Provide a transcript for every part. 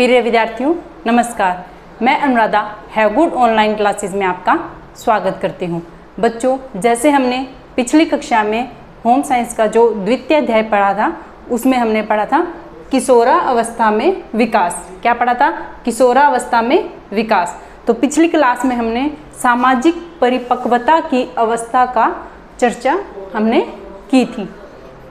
प्रिय विद्यार्थियों नमस्कार। मैं Anuradha have good online classes में आपका स्वागत करती हूं। बच्चों, जैसे हमने पिछली कक्षा में होम साइंस का जो द्वितीय अध्याय पढ़ा था, उसमें हमने पढ़ा था किशोरावस्था में विकास। क्या पढ़ा था? किशोरावस्था में विकास। तो पिछली क्लास में हमने सामाजिक परिपक्वता की अवस्था का चर्चा हमने की थी।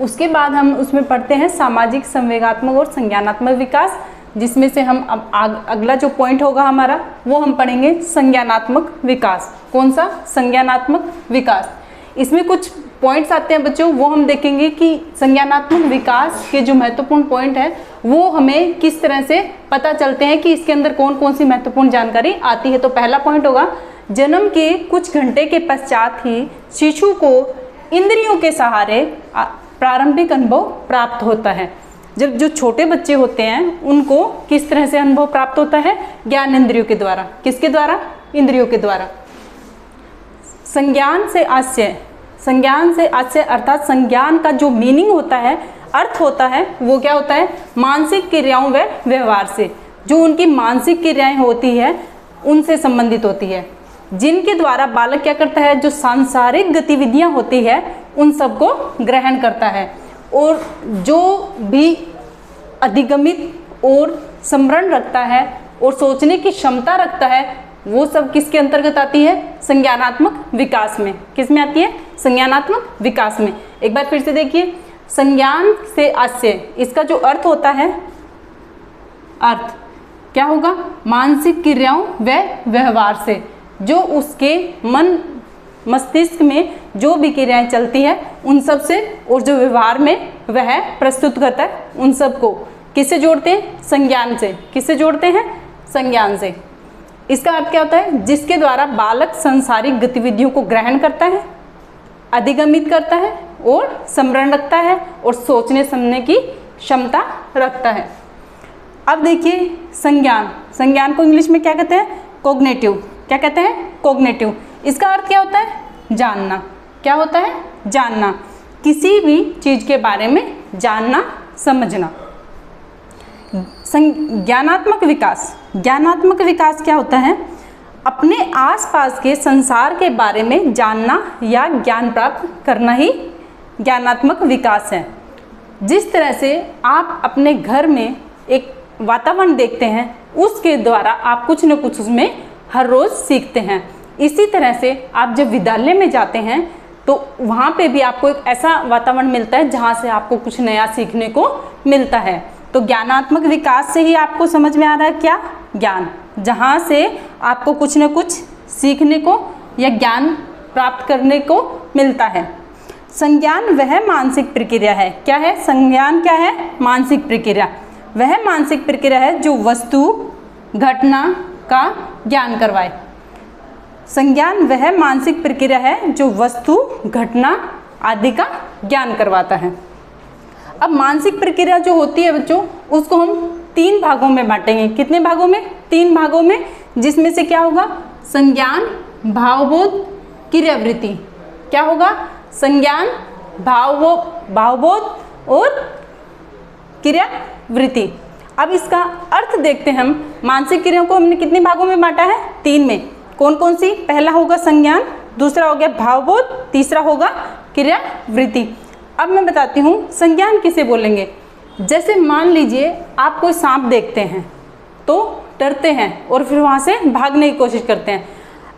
उसके बाद हम उसमें पढ़ते हैं सामाजिक, संवेगात्मक और संज्ञानात्मक विकास, जिसमें से हम अब अगला जो पॉइंट होगा हमारा वो हम पढ़ेंगे संज्ञानात्मक विकास। कौन सा? संज्ञानात्मक विकास। इसमें कुछ पॉइंट्स आते हैं बच्चों, वो हम देखेंगे कि संज्ञानात्मक विकास के जो महत्वपूर्ण पॉइंट है वो हमें किस तरह से पता चलते हैं कि इसके अंदर कौन कौन सी महत्वपूर्ण जानकारी आती है। तो पहला पॉइंट होगा, जन्म के कुछ घंटे के पश्चात ही शिशु को इंद्रियों के सहारे प्रारंभिक अनुभव प्राप्त होता है। जब जो छोटे बच्चे होते हैं उनको किस तरह से अनुभव प्राप्त होता है? ज्ञान इंद्रियों के द्वारा। किसके द्वारा? इंद्रियों के द्वारा। संज्ञान से आशय, संज्ञान से आशय अर्थात संज्ञान का जो मीनिंग होता है, अर्थ होता है, वो क्या होता है? मानसिक क्रियाओं व व्यवहार से। जो उनकी मानसिक क्रियाएं होती है उनसे संबंधित होती है, जिनके द्वारा बालक क्या करता है? जो सांसारिक गतिविधियां होती है उन सबको ग्रहण करता है, और जो भी अधिगमित और स्मरण रखता है और सोचने की क्षमता रखता है, वो सब किसके अंतर्गत आती है? संज्ञानात्मक विकास में। किस में आती है? संज्ञानात्मक विकास में। एक बार फिर से देखिए, संज्ञान से आशय, इसका जो अर्थ होता है, अर्थ क्या होगा? मानसिक क्रियाओं व व्यवहार से। जो उसके मन मस्तिष्क में जो भी क्रियाएं चलती है उन सब से, और जो व्यवहार में वह प्रस्तुत करता है, उन सब को किससे जोड़ते हैं? संज्ञान से। किससे जोड़ते हैं? संज्ञान से। इसका अर्थ क्या होता है? जिसके द्वारा बालक सांसारिक गतिविधियों को ग्रहण करता है, अधिगमित करता है और स्मरण रखता है और सोचने समझने की क्षमता रखता है। अब देखिए संज्ञान, संज्ञान को इंग्लिश में क्या कहते हैं? कॉग्निटिव। क्या कहते हैं? कॉग्निटिव। इसका अर्थ क्या होता है? जानना। क्या होता है? जानना। किसी भी चीज के बारे में जानना, समझना। ज्ञानात्मक विकास, ज्ञानात्मक विकास क्या होता है? अपने आसपास के संसार के बारे में जानना या ज्ञान प्राप्त करना ही ज्ञानात्मक विकास है। जिस तरह से आप अपने घर में एक वातावरण देखते हैं, उसके द्वारा आप कुछ न कुछ उसमें हर रोज सीखते हैं। इसी तरह से आप जब विद्यालय में जाते हैं तो वहाँ पे भी आपको एक ऐसा वातावरण मिलता है जहाँ से आपको कुछ नया सीखने को मिलता है। तो ज्ञानात्मक विकास से ही आपको समझ में आ रहा है क्या? ज्ञान, जहाँ से आपको कुछ न कुछ सीखने को या ज्ञान प्राप्त करने को मिलता है। संज्ञान वह मानसिक प्रक्रिया है। क्या है? संज्ञान क्या है? मानसिक प्रक्रिया। वह मानसिक प्रक्रिया है जो वस्तु, घटना का ज्ञान करवाए। संज्ञान वह मानसिक प्रक्रिया है जो वस्तु, घटना आदि का ज्ञान करवाता है। अब मानसिक प्रक्रिया जो होती है बच्चों, उसको हम 3 भागों में बांटेंगे। कितने भागों में? 3 भागों में, जिसमें से क्या होगा? संज्ञान, भावबोध, क्रियावृत्ति। क्या होगा? संज्ञान, भावबोध और क्रियावृत्ति। अब इसका अर्थ देखते हैं हम। मानसिक क्रियाओं को हमने कितने भागों में बांटा है? 3 में। कौन कौन सी? पहला होगा संज्ञान, दूसरा हो गया भावबोध, तीसरा होगा क्रियावृत्ति। अब मैं बताती हूँ संज्ञान किसे बोलेंगे। जैसे मान लीजिए आप कोई सांप देखते हैं तो डरते हैं और फिर वहाँ से भागने की कोशिश करते हैं।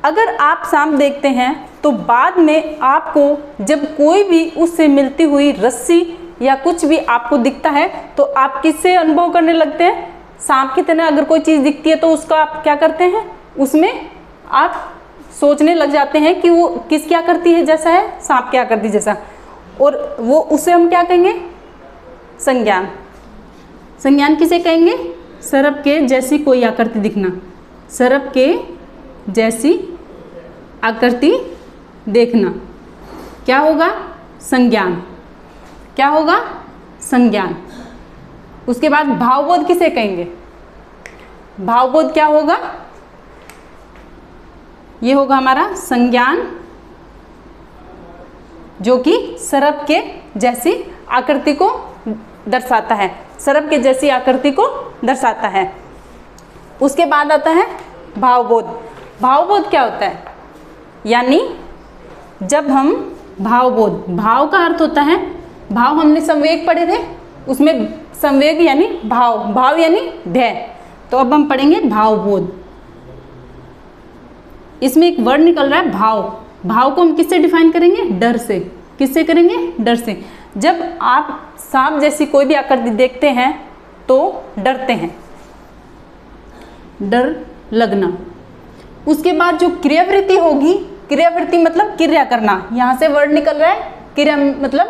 अगर आप सांप देखते हैं तो बाद में आपको जब कोई भी उससे मिलती हुई रस्सी या कुछ भी आपको दिखता है तो आप किससे अनुभव करने लगते हैं? सांप की तरह अगर कोई चीज़ दिखती है तो उसका आप क्या करते हैं? उसमें आप सोचने लग जाते हैं कि वो किस क्या करती है जैसा है, सांप क्या करती है जैसा, और वो उसे हम क्या कहेंगे? संज्ञान। संज्ञान किसे कहेंगे? सर्प के जैसी कोई आकृति दिखना, सर्प के जैसी आकृति देखना क्या होगा? संज्ञान। क्या होगा? संज्ञान। उसके बाद भावबोध किसे कहेंगे? भावबोध क्या होगा? ये होगा हमारा संज्ञान, जो कि सर्प के जैसी आकृति को दर्शाता है। सर्प के जैसी आकृति को दर्शाता है। उसके बाद आता है भावबोध। भावबोध क्या होता है? यानी जब हम भावबोध, भाव का अर्थ होता है, भाव हमने संवेग पढ़े थे, उसमें संवेग यानी भाव, भाव यानी भय, तो अब हम पढ़ेंगे भावबोध। इसमें एक वर्ड निकल रहा है भाव। भाव को हम किससे डिफाइन करेंगे? डर से। किससे करेंगे? डर से। जब आप सांप जैसी कोई भी आकृति देखते हैं तो डरते हैं, डर लगना। उसके बाद जो क्रियावृत्ति होगी, क्रियावृत्ति मतलब क्रिया करना, यहाँ से वर्ड निकल रहा है क्रिया मतलब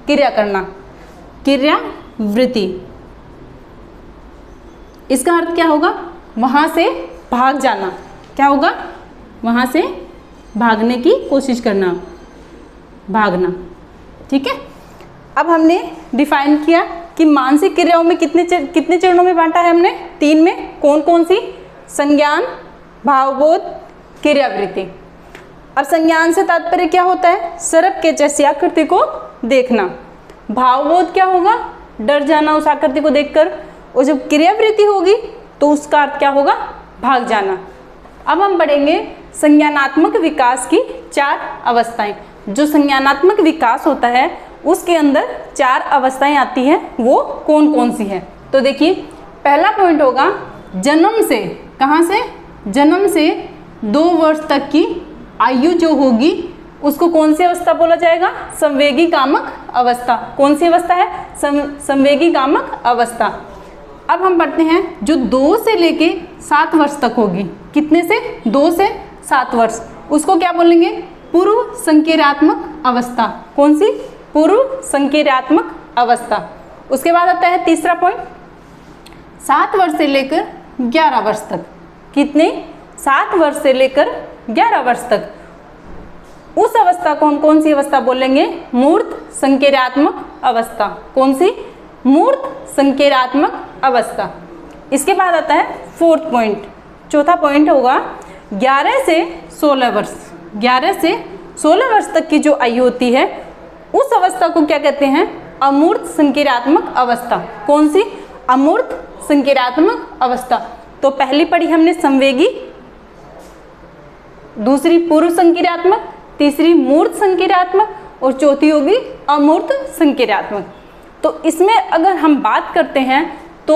क्रिया करना, क्रियावृत्ति। इसका अर्थ क्या होगा? वहाँ से भाग जाना। क्या होगा? वहाँ से भागने की कोशिश करना, भागना। ठीक है। अब हमने डिफाइन किया कि मानसिक क्रियाओं में कितने चरणों में बांटा है हमने? 3 में। कौन कौन सी? संज्ञान, भावबोध, क्रियावृत्ति। अब संज्ञान से तात्पर्य क्या होता है? सर्प के जैसी आकृति को देखना। भावबोध क्या होगा? डर जाना उस आकृति को देखकर। और जब क्रियावृत्ति होगी तो उसका अर्थ क्या होगा? भाग जाना। अब हम पढ़ेंगे संज्ञानात्मक विकास की 4 अवस्थाएं। जो संज्ञानात्मक विकास होता है उसके अंदर 4 अवस्थाएं आती हैं, वो कौन कौन सी है? तो देखिए, पहला पॉइंट होगा जन्म से। कहाँ से? जन्म से 2 वर्ष तक की आयु जो होगी उसको कौन सी अवस्था बोला जाएगा? संवेगी कामक अवस्था। कौन सी अवस्था है? संवेगी कामक अवस्था। अब हम पढ़ते हैं जो 2 से लेके 7 वर्ष तक होगी। कितने से? 2 से 7 वर्ष। उसको क्या बोलेंगे? पूर्व संकीर्णात्मक अवस्था। कौन सी? पूर्व संकीर्णात्मक अवस्था। उसके बाद आता है तीसरा पॉइंट, 7 वर्ष से लेकर 11 वर्ष तक। कितने? 7 वर्ष से लेकर 11 वर्ष तक। उस अवस्था को हम कौन सी अवस्था बोलेंगे? मूर्त संकीर्णात्मक अवस्था। कौन सी? मूर्त संकीर्णात्मक अवस्था। इसके बाद आता है 4th पॉइंट, चौथा पॉइंट होगा 11 से 16 वर्ष। 11 से 16 वर्ष तक की जो आयु होती है उस अवस्था को क्या कहते हैं? अमूर्त संकीर्णात्मक अवस्था। कौन सी? अमूर्त संकीर्णात्मक अवस्था। तो पहली पढ़ी हमने संवेगी, दूसरी पूर्व संकीर्णात्मक, तीसरी मूर्त संकीर्णात्मक और चौथी होगी अमूर्त संकीर्णात्मक। तो इसमें अगर हम बात करते हैं तो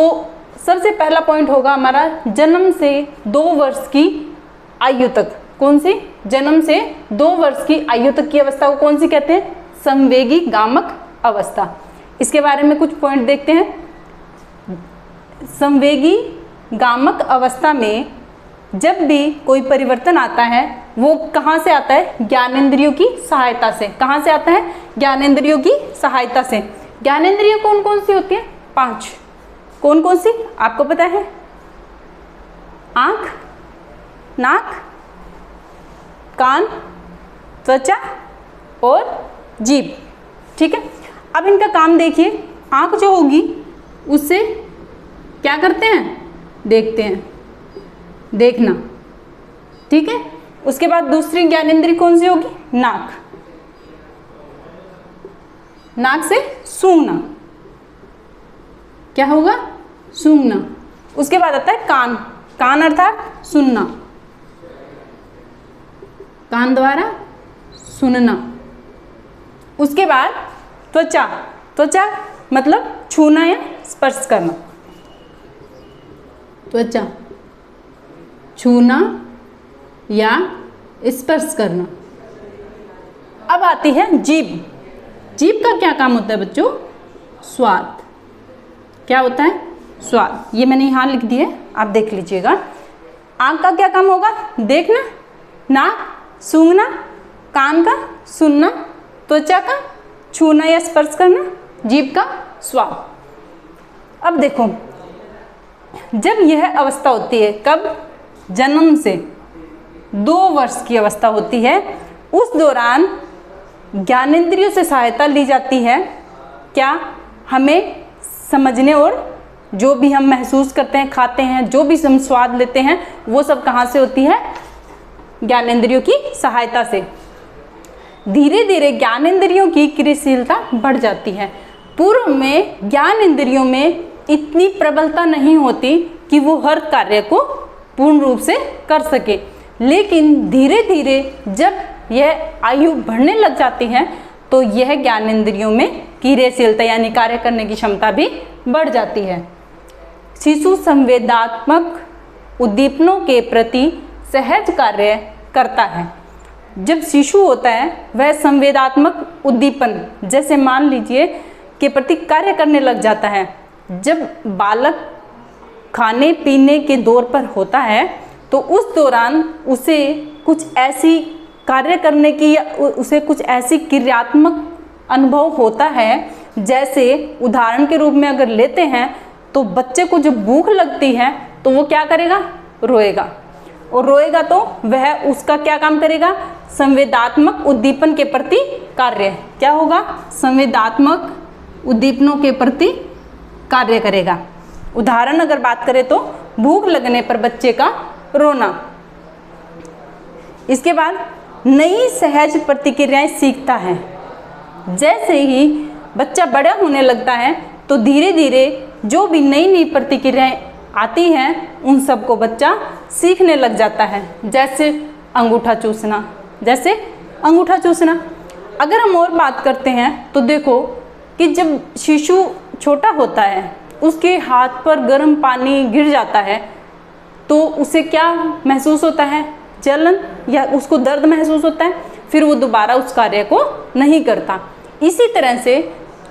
सबसे पहला पॉइंट होगा हमारा जन्म से 2 वर्ष की आयु तक। कौन सी? जन्म से 2 वर्ष की आयु तक की अवस्था को कौन सी कहते हैं? संवेगी गामक अवस्था। इसके बारे में कुछ पॉइंट देखते हैं। संवेगी गामक अवस्था में जब भी कोई परिवर्तन आता है वो कहाँ से आता है? ज्ञानेंद्रियों की सहायता से। कहाँ से आता है? ज्ञानेंद्रियों की सहायता से। ज्ञानेंद्रियाँ कौन कौन सी होती हैं? 5। कौन कौन सी? आपको पता है? आँख, नाक, कान, त्वचा और जीभ। ठीक है। अब इनका काम देखिए। आँख जो होगी उससे क्या करते हैं? देखते हैं, देखना। ठीक है। उसके बाद दूसरी ज्ञानेंद्रिय कौन सी होगी? नाक। नाक से सूंघना। क्या होगा? सूंघना। उसके बाद आता है कान। कान अर्थात सुनना, कान द्वारा सुनना। उसके बाद त्वचा। त्वचा मतलब छूना या स्पर्श करना। त्वचा, छूना या स्पर्श करना। अब आती है जीभ। जीभ का क्या काम होता है बच्चों? स्वाद। क्या होता है? स्वाद। ये मैंने यहाँ लिख दिया है, आप देख लीजिएगा। आँख का क्या काम होगा? देखना, नाक सूंघना, कान का सुनना, त्वचा का छूना या स्पर्श करना, जीभ का स्वाद। अब देखो, जब यह अवस्था होती है, कब? जन्म से 2 वर्ष की अवस्था होती है, उस दौरान ज्ञानेंद्रियों से सहायता ली जाती है। क्या? हमें समझने और जो भी हम महसूस करते हैं, खाते हैं, जो भी हम स्वाद लेते हैं, वो सब कहाँ से होती है? ज्ञानेंद्रियों की सहायता से। धीरे धीरे ज्ञानेंद्रियों की क्रियाशीलता बढ़ जाती है। पूर्व में ज्ञानेंद्रियों में इतनी प्रबलता नहीं होती कि वो हर कार्य को पूर्ण रूप से कर सके। लेकिन धीरे धीरे जब यह आयु बढ़ने लग जाती है तो यह ज्ञानेंद्रियों में क्रियाशीलता यानी कार्य करने की क्षमता भी बढ़ जाती है। शिशु संवेदनात्मक उद्दीपनों के प्रति सहज कार्य करता है। जब शिशु होता है वह संवेदनात्मक उद्दीपन जैसे मान लीजिए के प्रति कार्य करने लग जाता है। जब बालक खाने पीने के दौर पर होता है तो उस दौरान उसे कुछ ऐसी कार्य करने की या उसे कुछ ऐसी क्रियात्मक अनुभव होता है। जैसे उदाहरण के रूप में अगर लेते हैं तो बच्चे को जब भूख लगती है तो वो क्या करेगा, रोएगा, और रोएगा तो वह उसका क्या काम करेगा, संवेदनात्मक उद्दीपन के प्रति कार्य क्या होगा, संवेदनात्मक उद्दीपनों के प्रति कार्य करेगा। उदाहरण अगर बात करें तो भूख लगने पर बच्चे का रोना। इसके बाद नई सहज प्रतिक्रियाएं सीखता है। जैसे ही बच्चा बड़ा होने लगता है तो धीरे धीरे जो भी नई नई प्रतिक्रियाएं आती हैं उन सबको बच्चा सीखने लग जाता है। जैसे अंगूठा चूसना, जैसे अंगूठा चूसना। अगर हम और बात करते हैं तो देखो कि जब शिशु छोटा होता है उसके हाथ पर गर्म पानी गिर जाता है तो उसे क्या महसूस होता है, जलन या उसको दर्द महसूस होता है, फिर वो दोबारा उस कार्य को नहीं करता। इसी तरह से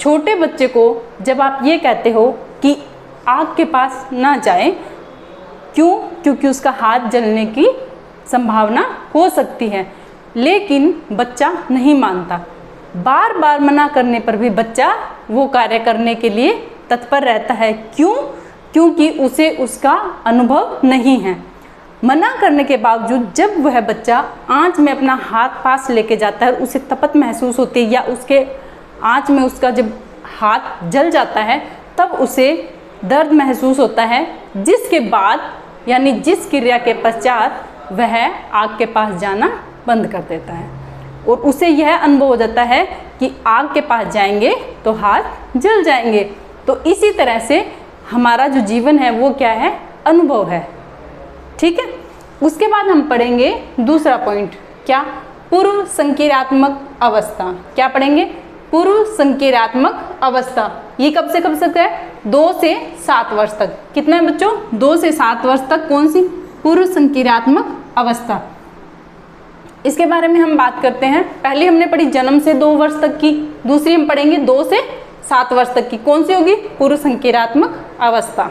छोटे बच्चे को जब आप ये कहते हो कि आग के पास ना जाए, क्यों, क्योंकि उसका हाथ जलने की संभावना हो सकती है, लेकिन बच्चा नहीं मानता। बार बार मना करने पर भी बच्चा वो कार्य करने के लिए तत्पर रहता है। क्यों, क्योंकि उसे उसका अनुभव नहीं है। मना करने के बावजूद जब वह बच्चा आंच में अपना हाथ पास लेके जाता है, उसे तपत महसूस होती है या उसके आंच में उसका जब हाथ जल जाता है तब उसे दर्द महसूस होता है, जिसके बाद यानी जिस क्रिया के पश्चात वह आग के पास जाना बंद कर देता है और उसे यह अनुभव हो जाता है कि आग के पास जाएंगे तो हाथ जल जाएंगे। तो इसी तरह से हमारा जो जीवन है वो क्या है, अनुभव है। ठीक है। उसके बाद हम पढ़ेंगे दूसरा पॉइंट, क्या, पूर्व संक्रियात्मक अवस्था। क्या पढ़ेंगे, पूर्व संक्रियात्मक अवस्था। ये कब से कब तक है, 2 से 7 वर्ष तक। कितना है बच्चों, 2 से 7 वर्ष तक कौन सी, पूर्व संक्रियात्मक अवस्था। इसके बारे में हम बात करते हैं। पहले हमने पढ़ी जन्म से 2 वर्ष तक की, दूसरी हम पढ़ेंगे 2 से 7 वर्ष तक की। कौन सी होगी, पूर्व संक्रियात्मक अवस्था।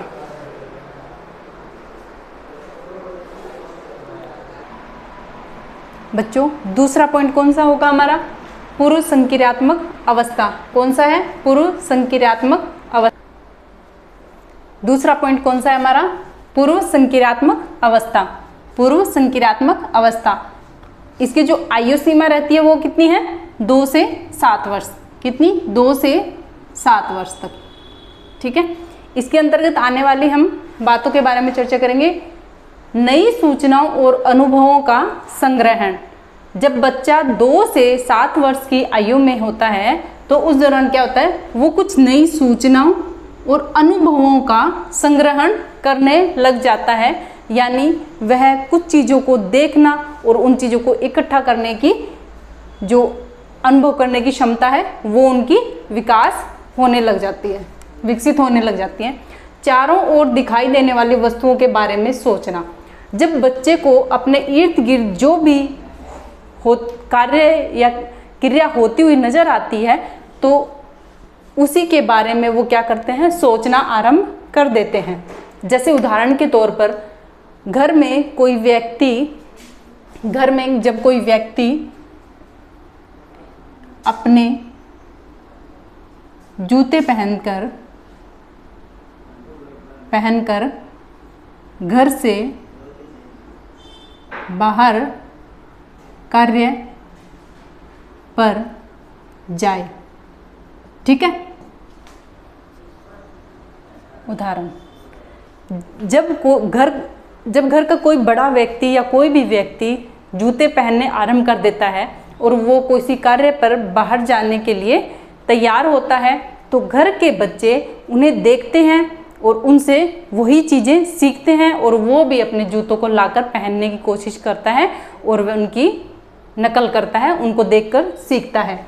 बच्चों दूसरा पॉइंट कौन सा होगा हमारा, पूर्व संक्रियात्मक अवस्था। कौन सा है, पूर्व संक्रियात्मक अवस्था। दूसरा पॉइंट कौन सा है हमारा, पूर्व संक्रियात्मक अवस्था। पूर्व संक्रियात्मक अवस्था, इसकी जो आयु सीमा रहती है वो कितनी है, 2 से 7 वर्ष। कितनी, 2 से 7 वर्ष तक। ठीक है। इसके अंतर्गत आने वाली हम बातों के बारे में चर्चा करेंगे। नई सूचनाओं और अनुभवों का संग्रहण। जब बच्चा 2 से 7 वर्ष की आयु में होता है तो उस दौरान क्या होता है, वो कुछ नई सूचनाओं और अनुभवों का संग्रहण करने लग जाता है। यानी वह कुछ चीज़ों को देखना और उन चीज़ों को इकट्ठा करने की जो अनुभव करने की क्षमता है वो उनकी विकास होने लग जाती है, विकसित होने लग जाती है। चारों ओर दिखाई देने वाली वस्तुओं के बारे में सोचना। जब बच्चे को अपने इर्द गिर्द जो भी कार्य या क्रिया होती हुई नजर आती है तो उसी के बारे में वो क्या करते हैं, सोचना आरंभ कर देते हैं। जैसे उदाहरण के तौर पर घर में जब कोई व्यक्ति अपने जूते पहनकर घर से बाहर कार्य पर जाए। ठीक है। उदाहरण, जब घर का कोई बड़ा व्यक्ति या कोई भी व्यक्ति जूते पहनने आरंभ कर देता है और वो किसी कार्य पर बाहर जाने के लिए तैयार होता है तो घर के बच्चे उन्हें देखते हैं और उनसे वही चीज़ें सीखते हैं और वो भी अपने जूतों को लाकर पहनने की कोशिश करता है और वह उनकी नकल करता है, उनको देखकर सीखता है।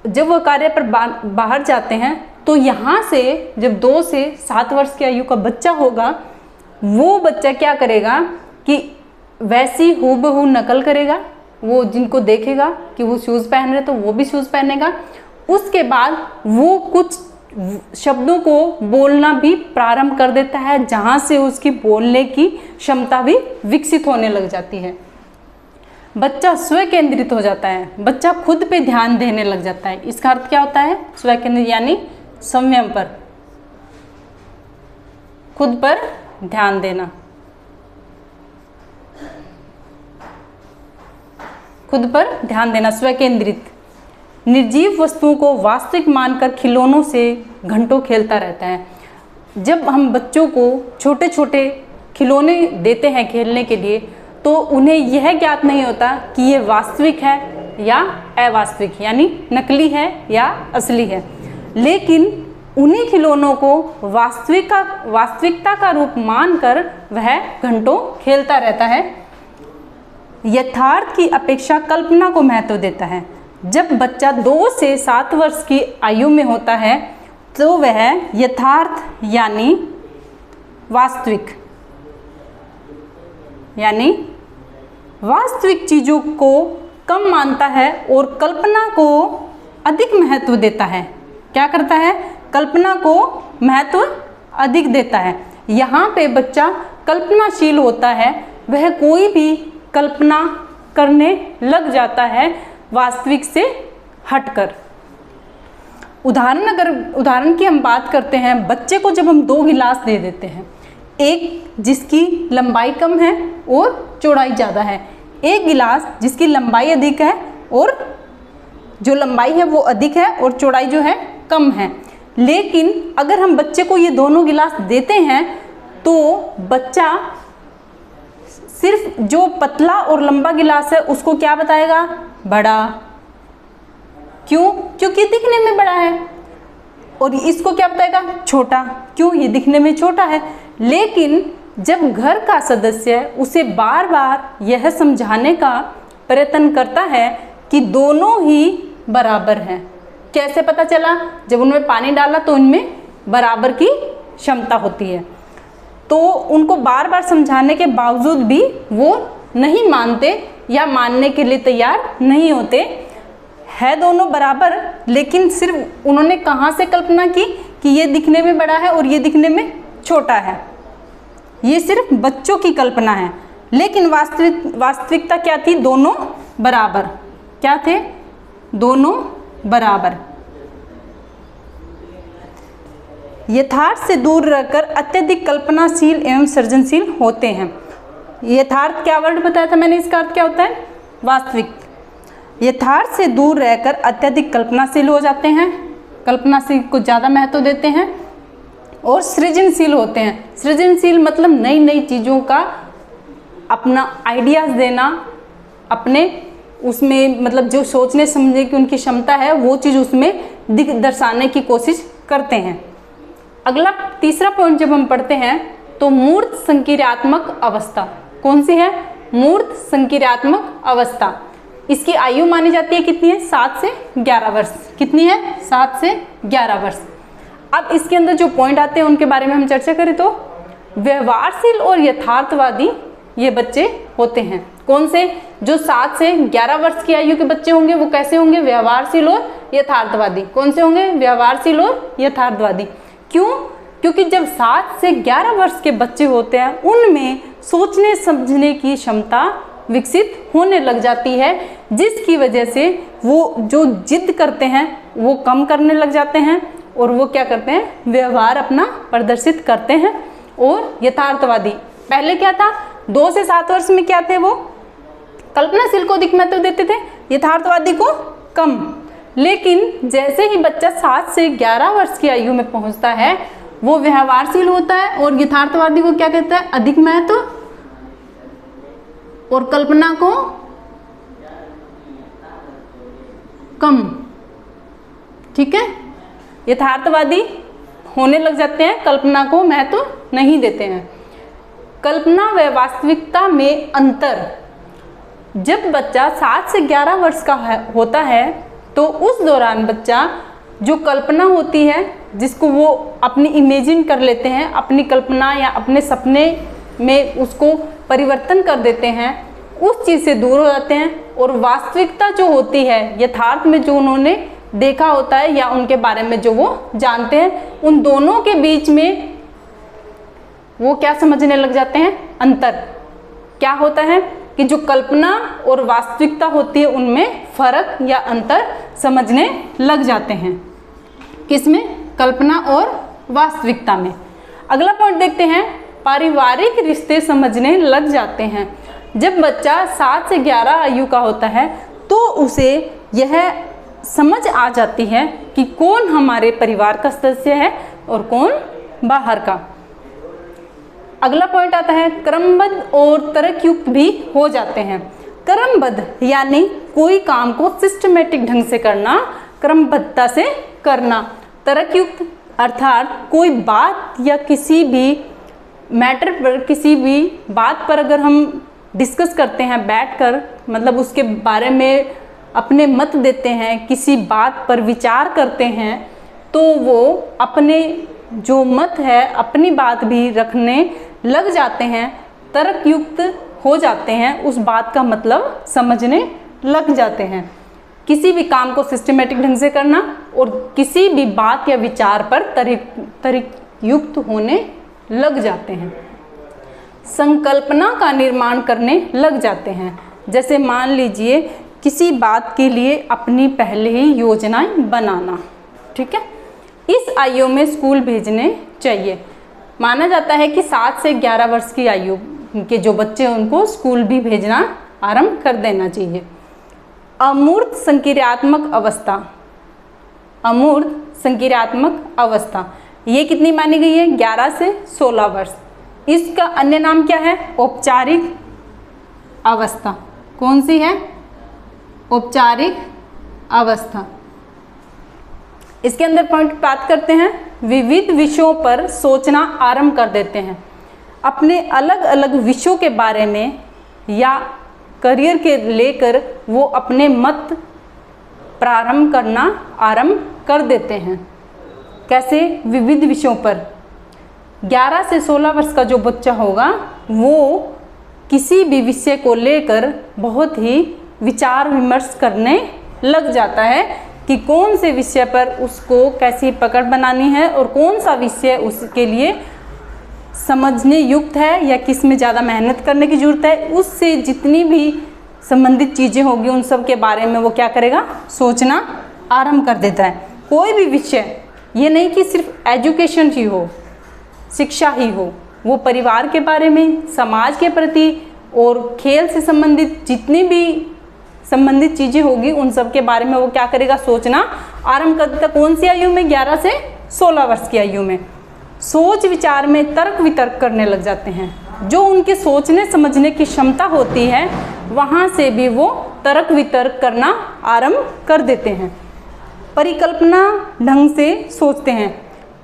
जब वह कार्य पर बाहर जाते हैं तो यहाँ से जब 2 से 7 वर्ष की आयु का बच्चा होगा, वो बच्चा क्या करेगा कि वैसी हूबहू नकल करेगा। वो जिनको देखेगा कि वो शूज़ पहन रहे तो वो भी शूज़ पहनेगा। उसके बाद वो कुछ शब्दों को बोलना भी प्रारंभ कर देता है, जहाँ से उसकी बोलने की क्षमता भी विकसित होने लग जाती है। बच्चा स्व केंद्रित हो जाता है, बच्चा खुद पे ध्यान देने लग जाता है। इसका अर्थ क्या होता है? स्व केंद्रित यानी संयम पर, खुद पर ध्यान देना, खुद पर ध्यान देना, स्व केंद्रित। निर्जीव वस्तुओं को वास्तविक मानकर खिलौनों से घंटों खेलता रहता है। जब हम बच्चों को छोटे छोटे खिलौने देते हैं खेलने के लिए, तो उन्हें यह ज्ञात नहीं होता कि ये वास्तविक है या अवास्तविक, यानी नकली है या असली है। लेकिन उन्हीं खिलौनों को वास्तविकता का रूप मानकर वह घंटों खेलता रहता है। यथार्थ की अपेक्षा कल्पना को महत्व देता है। जब बच्चा 2 से 7 वर्ष की आयु में होता है तो वह यथार्थ यानी वास्तविक चीज़ों को कम मानता है और कल्पना को अधिक महत्व देता है। क्या करता है? कल्पना को महत्व अधिक देता है। यहाँ पे बच्चा कल्पनाशील होता है, वह कोई भी कल्पना करने लग जाता है वास्तविक से हटकर। उदाहरण की हम बात करते हैं, बच्चे को जब हम 2 गिलास दे देते हैं, एक जिसकी लंबाई कम है और चौड़ाई ज़्यादा है, एक गिलास जिसकी लंबाई अधिक है और जो लंबाई है वो अधिक है और चौड़ाई जो है कम है। लेकिन अगर हम बच्चे को ये दोनों गिलास देते हैं तो बच्चा सिर्फ जो पतला और लंबा गिलास है उसको क्या बताएगा? बड़ा। क्यों? क्योंकि दिखने में बड़ा है। और इसको क्या बताएगा? छोटा। क्यों? ये दिखने में छोटा है। लेकिन जब घर का सदस्य उसे बार बार यह समझाने का प्रयत्न करता है कि दोनों ही बराबर हैं। कैसे पता चला? जब उनमें पानी डाला तो उनमें बराबर की क्षमता होती है। तो उनको बार बार समझाने के बावजूद भी वो नहीं मानते या मानने के लिए तैयार नहीं होते। है दोनों बराबर, लेकिन सिर्फ उन्होंने कहाँ से कल्पना की कि ये दिखने में बड़ा है और ये दिखने में छोटा है। ये सिर्फ बच्चों की कल्पना है। लेकिन वास्तविकता क्या थी? दोनों बराबर। क्या थे? दोनों बराबर। यथार्थ से दूर रहकर अत्यधिक कल्पनाशील एवं सृजनशील होते हैं। यथार्थ क्या वर्ड बताया था मैंने, इसका अर्थ क्या होता है? वास्तविक। यथार्थ से दूर रहकर अत्यधिक कल्पनाशील हो जाते हैं, कल्पनाशील को ज़्यादा महत्व देते हैं और सृजनशील होते हैं। सृजनशील मतलब नई नई चीज़ों का अपना आइडियाज़ देना, अपने उसमें मतलब जो सोचने समझने की उनकी क्षमता है वो चीज़ उसमें दर्शाने की कोशिश करते हैं। अगला तीसरा पॉइंट जब हम पढ़ते हैं तो मूर्त संक्रियात्मक अवस्था। कौन सी है? मूर्त संक्रियात्मक अवस्था। इसकी आयु मानी जाती है कितनी है? 7 से 11 वर्ष। कितनी है? 7 से 11 वर्ष। अब इसके अंदर जो पॉइंट आते हैं उनके बारे में हम चर्चा करें तो व्यवहारशील और यथार्थवादी ये बच्चे होते हैं। कौन से? जो 7 से 11 वर्ष की आयु के बच्चे होंगे वो कैसे होंगे? व्यवहारशील और यथार्थवादी। कौन से होंगे? व्यवहारशील और यथार्थवादी। क्यों? क्योंकि जब 7 से 11 वर्ष के बच्चे होते हैं उनमें सोचने समझने की क्षमता विकसित होने लग जाती है, जिसकी वजह से वो जो जिद करते हैं वो कम करने लग जाते हैं और वो क्या करते हैं? व्यवहार अपना प्रदर्शित करते हैं। और यथार्थवादी पहले क्या था? 2 से 7 वर्ष में क्या थे? वो कल्पनाशील को अधिक महत्व देते थे, यथार्थवादी को कम। लेकिन जैसे ही बच्चा 7 से 11 वर्ष की आयु में पहुंचता है वो व्यवहारशील होता है और यथार्थवादी को क्या कहता है? अधिक महत्व, और कल्पना को कम। ठीक है? यथार्थवादी होने लग जाते हैं, कल्पना को महत्व नहीं देते हैं। कल्पना व वास्तविकता में अंतर। जब बच्चा 7 से 11 वर्ष का होता है तो उस दौरान बच्चा जो कल्पना होती है, जिसको वो अपनी इमेजिन कर लेते हैं, अपनी कल्पना या अपने सपने में उसको परिवर्तन कर देते हैं, उस चीज़ से दूर हो जाते हैं। और वास्तविकता जो होती है, यथार्थ में जो उन्होंने देखा होता है या उनके बारे में जो वो जानते हैं, उन दोनों के बीच में वो क्या समझने लग जाते हैं, अंतर। क्या होता है कि जो कल्पना और वास्तविकता होती है उनमें फर्क या अंतर समझने लग जाते हैं। किसमें? कल्पना और वास्तविकता में। अगला पॉइंट देखते हैं, पारिवारिक रिश्ते समझने लग जाते हैं। जब बच्चा 7 से 11 आयु का होता है तो उसे यह समझ आ जाती है कि कौन हमारे परिवार का सदस्य है और कौन बाहर का। अगला पॉइंट आता है, क्रमबद्ध और तर्कयुक्त भी हो जाते हैं। क्रमबद्ध यानी कोई काम को सिस्टमेटिक ढंग से करना, क्रमबद्धता से करना। तर्कयुक्त अर्थात कोई बात या किसी भी मैटर पर, किसी भी बात पर अगर हम डिस्कस करते हैं बैठकर, मतलब उसके बारे में अपने मत देते हैं, किसी बात पर विचार करते हैं, तो वो अपने जो मत है, अपनी बात भी रखने लग जाते हैं, तर्कयुक्त हो जाते हैं, उस बात का मतलब समझने लग जाते हैं। किसी भी काम को सिस्टमेटिक ढंग से करना और किसी भी बात या विचार पर तर्कयुक्त होने लग जाते हैं। संकल्पना का निर्माण करने लग जाते हैं। जैसे मान लीजिए किसी बात के लिए अपनी पहले ही योजनाएं बनाना, ठीक है। इस आयु में स्कूल भेजने चाहिए। माना जाता है कि 7 से 11 वर्ष की आयु के जो बच्चे हैं उनको स्कूल भी भेजना आरंभ कर देना चाहिए। अमूर्त संक्रियात्मक अवस्था। अमूर्त संक्रियात्मक अवस्था ये कितनी मानी गई है? 11 से 16 वर्ष। इसका अन्य नाम क्या है? औपचारिक अवस्था। कौन सी है? औपचारिक अवस्था। इसके अंदर पॉइंट बात करते हैं, विविध विषयों पर सोचना आरंभ कर देते हैं। अपने अलग अलग विषयों के बारे में या करियर के लेकर वो अपने मत प्रारंभ करना आरंभ कर देते हैं। कैसे? विविध विषयों पर। 11 से 16 वर्ष का जो बच्चा होगा वो किसी भी विषय को लेकर बहुत ही विचार विमर्श करने लग जाता है कि कौन से विषय पर उसको कैसी पकड़ बनानी है और कौन सा विषय उसके लिए समझने युक्त है या किस में ज़्यादा मेहनत करने की ज़रूरत है। उससे जितनी भी संबंधित चीज़ें होगी उन सब के बारे में वो क्या करेगा? सोचना आरंभ कर देता है। कोई भी विषय, ये नहीं कि सिर्फ एजुकेशन ही हो, शिक्षा ही हो, वो परिवार के बारे में, समाज के प्रति और खेल से संबंधित जितनी भी संबंधित चीज़ें होगी उन सब के बारे में वो क्या करेगा? सोचना आरंभ कर देता। कौन सी आयु में? 11 से 16 वर्ष की आयु में। सोच विचार में तर्क वितर्क करने लग जाते हैं। जो उनके सोचने समझने की क्षमता होती है वहाँ से भी वो तर्क वितर्क करना आरंभ कर देते हैं। परिकल्पना ढंग से सोचते हैं।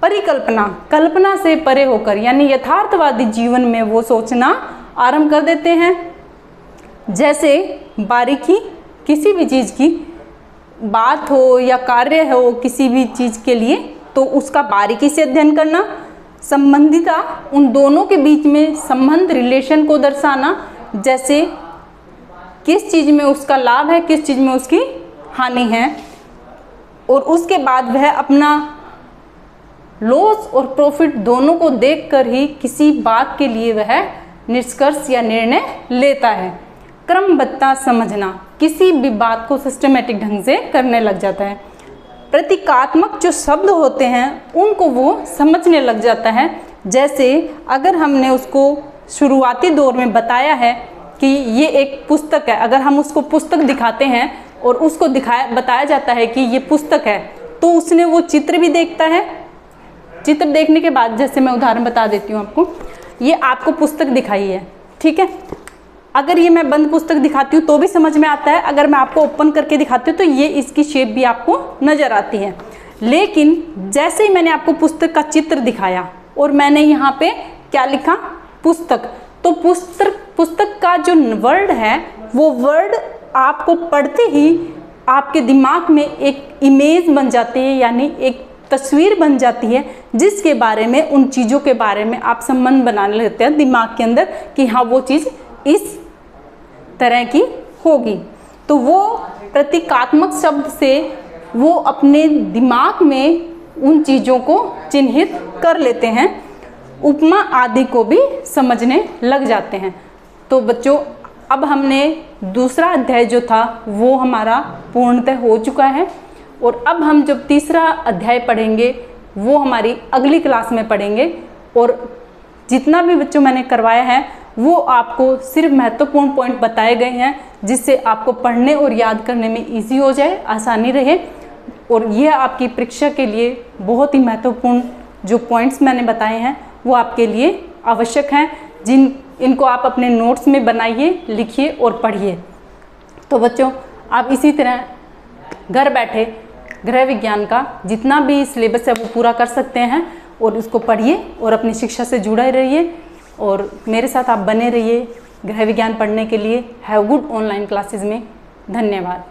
परिकल्पना, कल्पना से परे होकर यानी यथार्थवादी जीवन में वो सोचना आरंभ कर देते हैं। जैसे बारीकी, किसी भी चीज़ की बात हो या कार्य हो किसी भी चीज़ के लिए, तो उसका बारीकी से अध्ययन करना। संबंधिता, उन दोनों के बीच में संबंध, रिलेशन को दर्शाना। जैसे किस चीज़ में उसका लाभ है, किस चीज़ में उसकी हानि है, और उसके बाद वह अपना लॉस और प्रॉफिट दोनों को देखकर ही किसी बात के लिए वह निष्कर्ष या निर्णय लेता है। क्रमबद्धता समझना, किसी भी बात को सिस्टमेटिक ढंग से करने लग जाता है। प्रतीकात्मक जो शब्द होते हैं उनको वो समझने लग जाता है। जैसे अगर हमने उसको शुरुआती दौर में बताया है कि ये एक पुस्तक है, अगर हम उसको पुस्तक दिखाते हैं और उसको बताया जाता है कि ये पुस्तक है, तो उसने वो चित्र भी देखता है। चित्र देखने के बाद, जैसे मैं उदाहरण बता देती हूँ आपको, ये आपको पुस्तक दिखाई है, ठीक है। अगर ये मैं बंद पुस्तक दिखाती हूँ तो भी समझ में आता है, अगर मैं आपको ओपन करके दिखाती हूँ तो ये इसकी शेप भी आपको नज़र आती है। लेकिन जैसे ही मैंने आपको पुस्तक का चित्र दिखाया और मैंने यहाँ पे क्या लिखा, पुस्तक, तो पुस्तक का जो वर्ड है वो वर्ड आपको पढ़ते ही आपके दिमाग में एक इमेज बन जाती है, यानी एक तस्वीर बन जाती है, जिसके बारे में, उन चीज़ों के बारे में आप संबंध बनाने लगते हैं दिमाग के अंदर कि हाँ वो चीज़ इस तरह की होगी। तो वो प्रतीकात्मक शब्द से वो अपने दिमाग में उन चीज़ों को चिन्हित कर लेते हैं, उपमा आदि को भी समझने लग जाते हैं। तो बच्चों, अब हमने दूसरा अध्याय जो था वो हमारा पूर्णतः हो चुका है, और अब हम जब तीसरा अध्याय पढ़ेंगे वो हमारी अगली क्लास में पढ़ेंगे। और जितना भी बच्चों मैंने करवाया है वो आपको सिर्फ महत्वपूर्ण पॉइंट बताए गए हैं, जिससे आपको पढ़ने और याद करने में इजी हो जाए, आसानी रहे। और यह आपकी परीक्षा के लिए बहुत ही महत्वपूर्ण जो पॉइंट्स मैंने बताए हैं वो आपके लिए आवश्यक हैं, इनको आप अपने नोट्स में बनाइए, लिखिए और पढ़िए। तो बच्चों, आप इसी तरह घर बैठे गृह विज्ञान का जितना भी सिलेबस है वो पूरा कर सकते हैं, और उसको पढ़िए और अपनी शिक्षा से जुड़े रहिए, और मेरे साथ आप बने रहिए गृह विज्ञान पढ़ने के लिए। हैव गुड ऑनलाइन क्लासेस में। धन्यवाद।